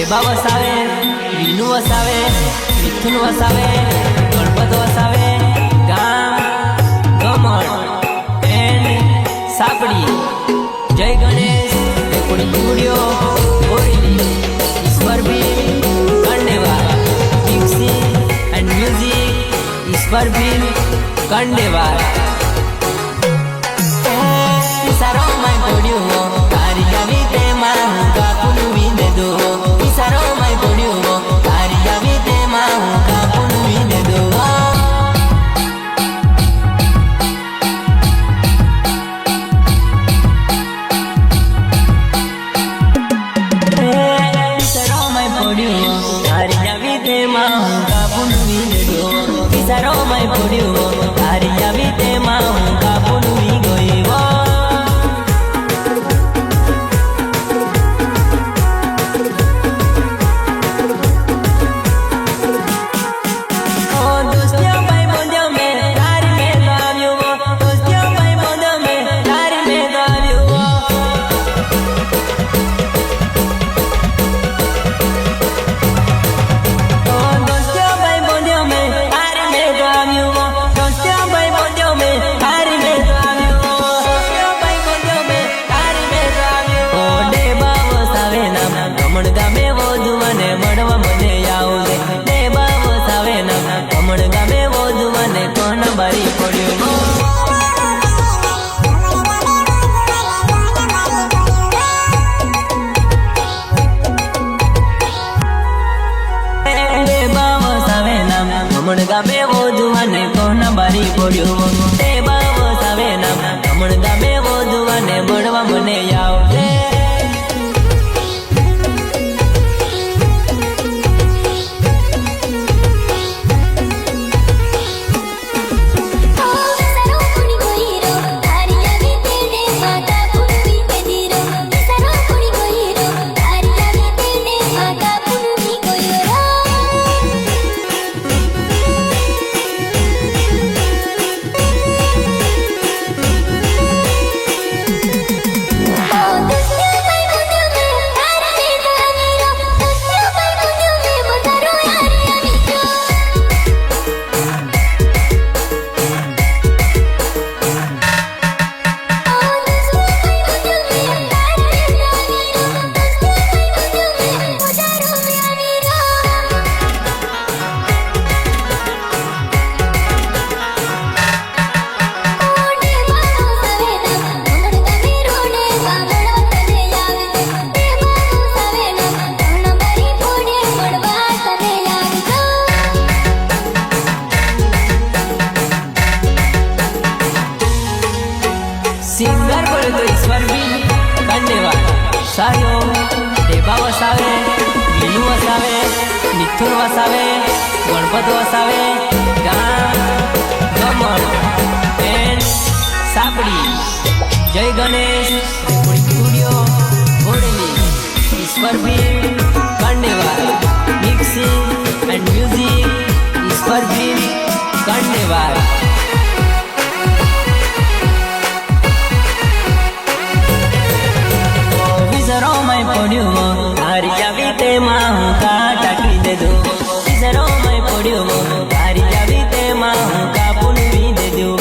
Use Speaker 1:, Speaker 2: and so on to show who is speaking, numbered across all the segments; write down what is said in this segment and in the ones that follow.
Speaker 1: દેબા વસાવે, વિનુ વસાવે, મિથુન વસાવે, ગણપત વસાવે, ગામ ગમણ એન્ડ સાપડી, જય Ganesh recording studio બોરેલી, ઈશ્વર ભીલ કંડેવાર, મિક્સિંગ એન્ડ મ્યુઝિક ઈશ્વર ભીલ કંડેવાર. સારો માય પડ્યો તારી આવી તેમાં હું કાપુન વીને દો, સારો માય પડ્યો તારી આવી તેમાં હું કાપુન વીને દો. સારો માય પડ્યો તારી આવી તેમાં હું કાપુન વીને દો, સારો માય પડ્યો તારી આવી તેમાં હું કાપુન વી ગયો. ગામે વધુવાને કોણ બારી પડ્યો, તે બાવ સાવે નામ કમણ ગામે વધુવાને મળવા મને આવજે. સિંગર બોલે તો ઈશ્વર ભીલ કંડેવાર, સાયો દેબા વસાવે, વિનુ વસાવે, મિથુન વસાવે, ગણપત વસાવે, ગામ ગમણ એન્ડ સાપડી, જય ગણેશ રેકોર્ડિંગ સ્ટુડિયો બોરેલી, ઈશ્વર ભીલ કંડેવાર, મિક્સિંગ એન્ડ મ્યુઝિક ઈશ્વર ભીલ કંડેવાર. સરો માય પડ્યો તારી આવી તેમાં હું કા ટાકી દે દો, સરો માય પડ્યો તારી આવી તેમાં હું કાપુન વી દે દો.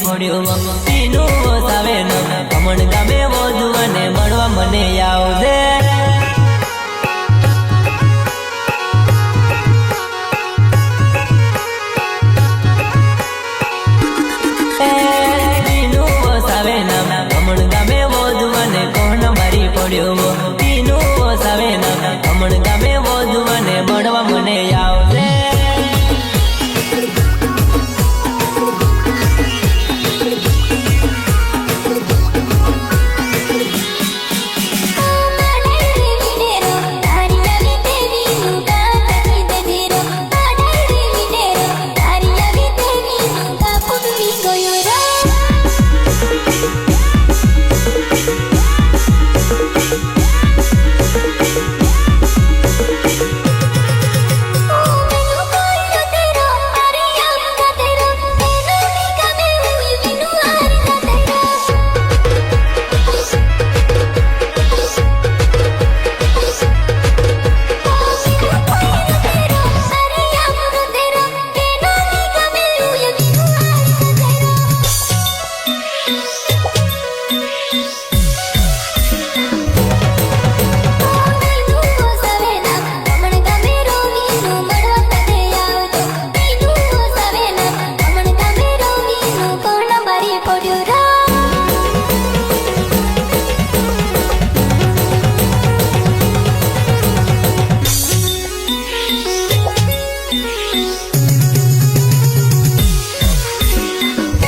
Speaker 1: પડ્યો પીનું વસાવે ન કમણ ગામે વધુ અને મળવા મને આવજે. પડ્યો પીનું વસાવે ના અમણ ગામે વધુવાને મળવા મને આવશે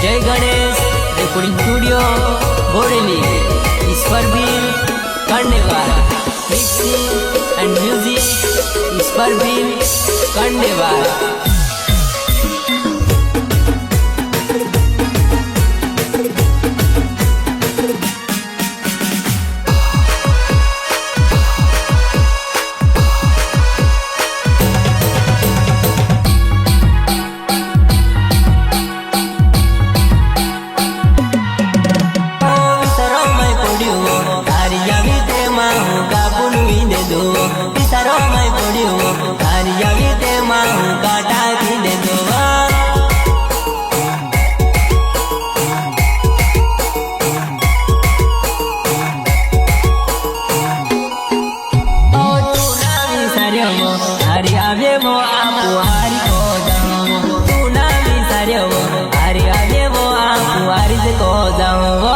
Speaker 1: Jai Ganesh recording studio Boreli Ishwar Bhim Kandewar mixing and music Ishwar Bhim Kandewar हरि आवे वो आपू हरि को जाऊं तू ना विसारे वो हरि आवे वो आपू हरि से को जाऊं वो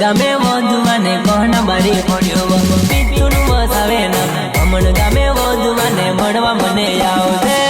Speaker 1: गामे वधुवाने कोहना बारी पड्यो पीटून वसावे ना अमण गामे वधुवाने મળવા મને આવશે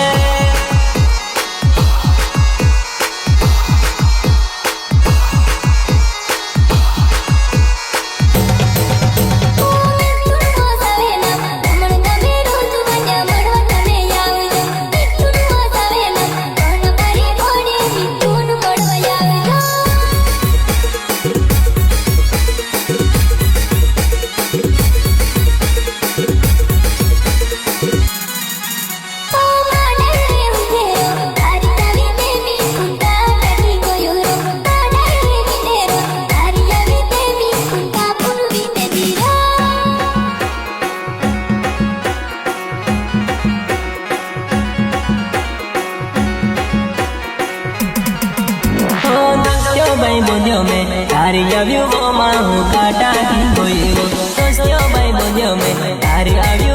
Speaker 1: भाई बोलियो में तारी आव्यो वो माँ काटा की कोई दोस्तियों भाई बोलियो में तारी आव्यो